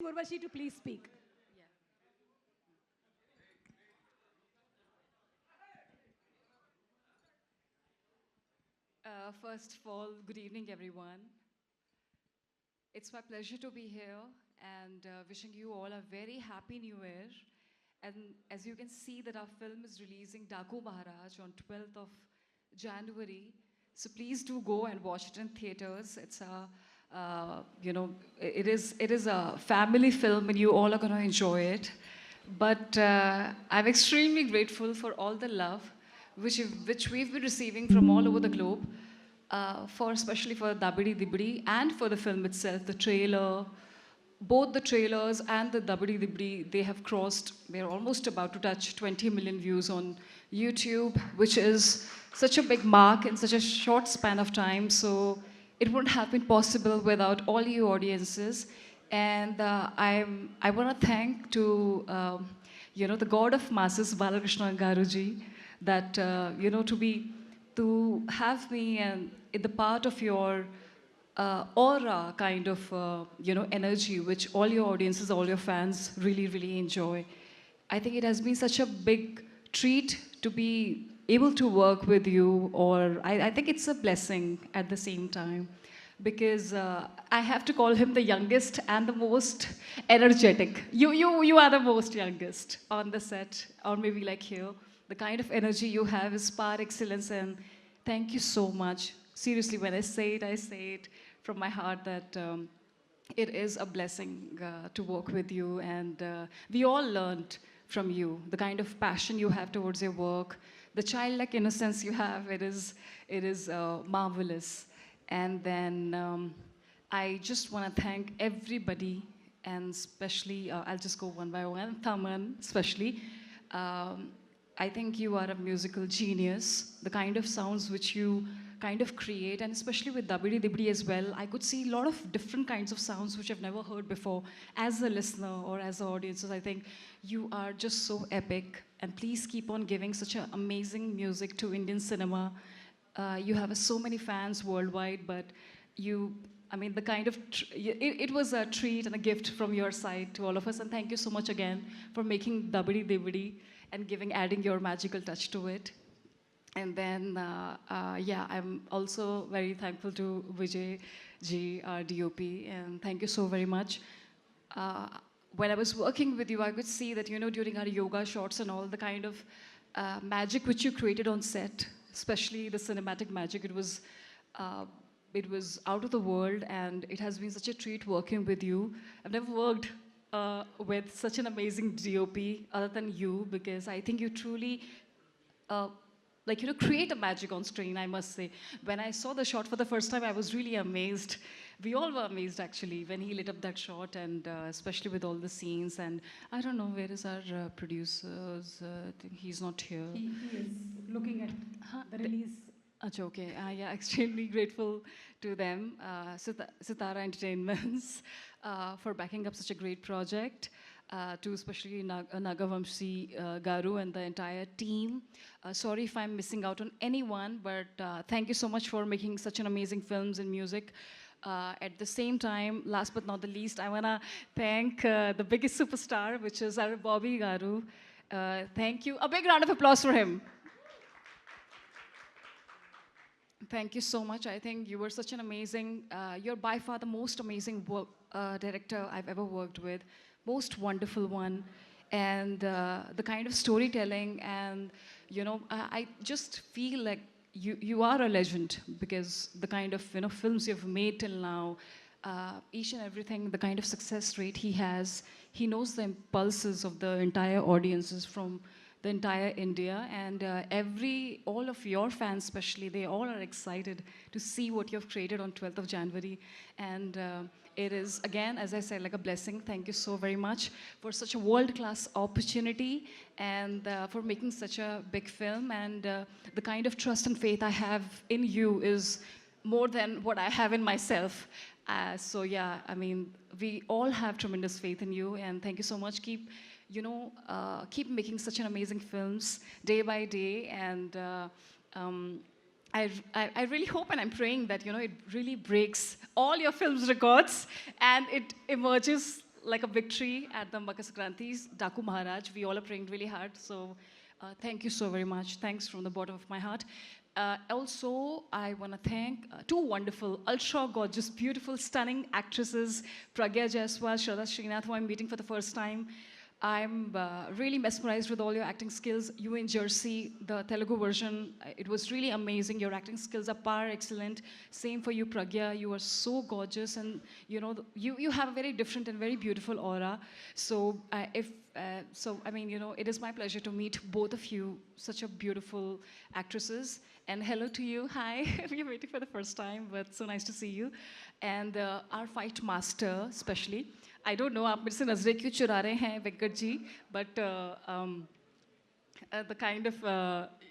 Urvashi to please speak. First of all, good evening, everyone. It's my pleasure to be here and wishing you all a very happy new year. And as you can see that our film is releasing Daku Maharaj on 12th of January. So please do go and watch it in theaters. It's a, it is a family film and you all are going to enjoy it. But I'm extremely grateful for all the love which we've been receiving from all over the globe, for especially for Dabidi Dibidi and for the film itself, the trailer, both the trailers and the Dabadi Dibdi, they have crossed, they're almost about to touch 20 million views on YouTube, which is such a big mark in such a short span of time. So it wouldn't have been possible without all you audiences. And I want to thank to, the God of masses, Balakrishna Garuji, that, to have me and in the part of your aura kind of energy which all your audiences, all your fans really enjoy. I think it has been such a big treat to be able to work with you, or I think it's a blessing at the same time, because I have to call him the youngest and the most energetic. You are the most youngest on the set, or maybe like here. The kind of energy you have is par excellence, and thank you so much. Seriously, when I say it from my heart that it is a blessing to work with you, and we all learned from you the kind of passion you have towards your work, the childlike innocence you have. It is marvelous. And then I just want to thank everybody, and especially I'll just go one by one. Thaman, especially. Um, I think you are a musical genius. The kind of sounds which you kind of create, and especially with Dabidi Dibidi as well, I could see a lot of different kinds of sounds which I've never heard before. As a listener or as an audience, I think you are just so epic. And please keep on giving such an amazing music to Indian cinema. You have so many fans worldwide, but I mean, the kind of, it was a treat and a gift from your side to all of us. And thank you so much again for making Dabidi Dibidi and adding your magical touch to it. And then, yeah, I'm also very thankful to Vijay ji, our DOP, and thank you so very much. Uh, when I was working with you, I could see that, during our yoga shots and all, the kind of magic which you created on set, especially the cinematic magic, uh, it was out of the world, and it has been such a treat working with you. I've never worked with such an amazing DOP other than you, because I think you truly uh, create a magic on screen, I must say. When I saw the shot for the first time, I was really amazed. We all were amazed, actually, when he lit up that shot, and especially with all the scenes. And I don't know, where is our producers? I think he's not here. He is looking at the release. Acha, okay. Yeah, extremely grateful to them, Sitara Entertainments, for backing up such a great project. To especially Nagavamshi Garu and the entire team. Sorry if I'm missing out on anyone, but thank you so much for making such an amazing films and music. At the same time, last but not the least, I want to thank the biggest superstar, which is our Bobby Garu. Thank you. A big round of applause for him. Thank you so much. I think you were such an amazing, you're by far the most amazing director I've ever worked with, most wonderful one. And the kind of storytelling, and I just feel like you are a legend, because the kind of films you've made till now, each and everything, the kind of success rate he knows the impulses of the entire audiences from the entire India, and all of your fans especially, they all are excited to see what you've created on 12th of January. And it is, again, as I said, like a blessing. Thank you so very much for such a world-class opportunity, and for making such a big film. And the kind of trust and faith I have in you is more than what I have in myself. So yeah, I mean, we all have tremendous faith in you, and thank you so much. Keep making such an amazing films day by day. And I really hope, and I'm praying that it really breaks all your films records, and it emerges like a victory at the Makar Sankranti's Daku Maharaj. We all are praying really hard. So thank you so very much. Thanks from the bottom of my heart. Also, I want to thank two wonderful, ultra gorgeous, beautiful, stunning actresses, Pragya Jaiswal, Shraddha Srinath, who I'm meeting for the first time. I'm really mesmerized with all your acting skills. You in Jersey, the Telugu version, it was really amazing. Your acting skills are par excellent. Same for you, Pragya. You are so gorgeous, and you know you have a very different and very beautiful aura. So I mean, you know, it is my pleasure to meet both of you, such a beautiful actresses. And hello to you. Hi. We're waiting for the first time, but so nice to see you. And our fight master, especially. I don't know, आप मेरे से नजरें क्यों चुरा रहे हैं Venkat ji, but the kind of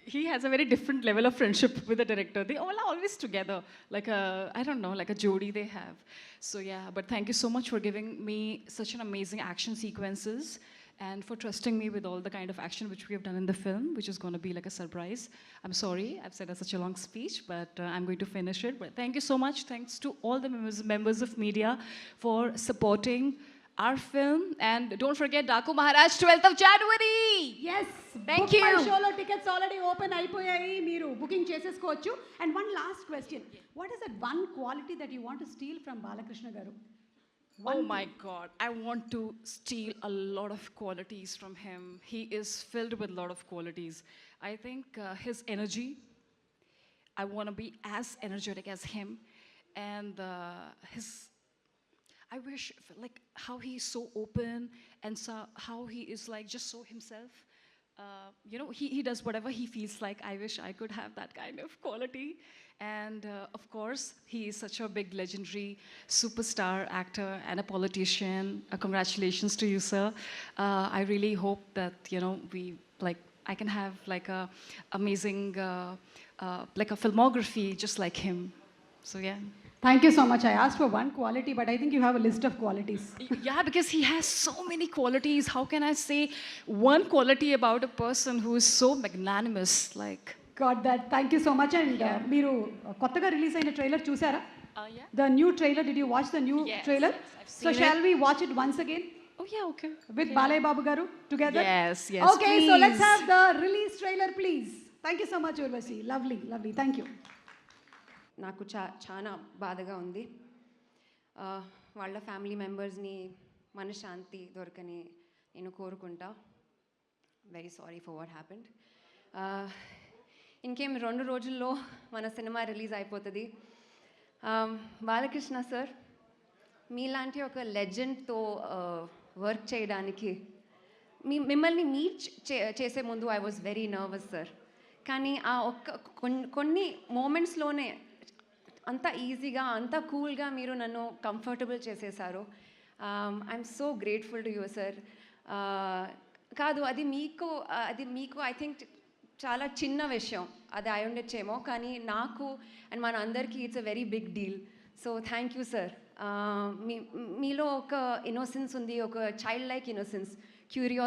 he has a very different level of friendship with the director. They all are always together, like a, I don't know, like a jodi they have. So yeah, but thank you so much for giving me such an amazing action sequences and for trusting me with all the kind of action which we have done in the film, which is going to be like a surprise. I'm sorry, I've said such a long speech, but I'm going to finish it. But thank you so much. Thanks to all the members of media for supporting our film. And don't forget Daku Maharaj, 12th of January. Yes. Thank Book My you. Showలో tickets already open అయిపోయాయి, మీరు booking చేసేసుకోవచ్చు. And one last question. What is that one quality that you want to steal from Balakrishna garu? Oh my God, I want to steal a lot of qualities from him. He is filled with a lot of qualities. I think his energy, I want to be as energetic as him. And I wish, like, how he's so open and so, how he is like just so himself. You know, he does whatever he feels like. I wish I could have that kind of quality. And of course, he is such a big legendary superstar actor and a politician. Congratulations to you, sir. I really hope that, you know, I can have like a amazing, like a filmography just like him. So yeah. Thank you so much. I asked for one quality, but I think you have a list of qualities. Yeah, because he has so many qualities. How can I say one quality about a person who is so magnanimous? Like, Got that. Thank you so much. And మీరు కొత్తగా release అయిన trailer చూసారా? yeah. The new trailer. Did you watch the new Yes, trailer? yes, I've So seen shall we watch it once again Oh yeah, okay. with Balay Babu garu together? Yes, yes. Okay, so let's please. have the release trailer, please. Thank you so much, Urvashi. Lovely, lovely. Thank you. నాకు చాలా బాధగా ఉంది. వాళ్ళ family మెంబర్స్ని మనశ్శాంతి దొరకని నేను కోరుకుంటా. Very sorry for what happened. ఇంకేం 2 రోజుల్లో మన సినిమా రిలీజ్ అయిపోతుంది. బాలకృష్ణ సార్, మీలాంటి ఒక లెజెండ్తో వర్క్ చేయడానికి మిమ్మల్ని మీట్ చేసే ముందు I was very nervous sir. కానీ ఆ కొన్ని మూమెంట్స్లోనే అంత ఈజీగా అంత కూల్గా మీరు నన్ను కంఫర్టబుల్ చేసేసారు. I'm so grateful to you sir. కాదు, అది మీకు ఐ థింక్ చాలా చిన్న విషయం అది అయి ఉండొచ్చేమో, కానీ నాకు అండ్ మన అందరికీ it's a very big deal. So thank you sir. మీలో ఒక ఇన్నోసెన్స్ ఉంది, ఒక చైల్డ్ లైక్ ఇన్నోసెన్స్, క్యూరియాసిటీ.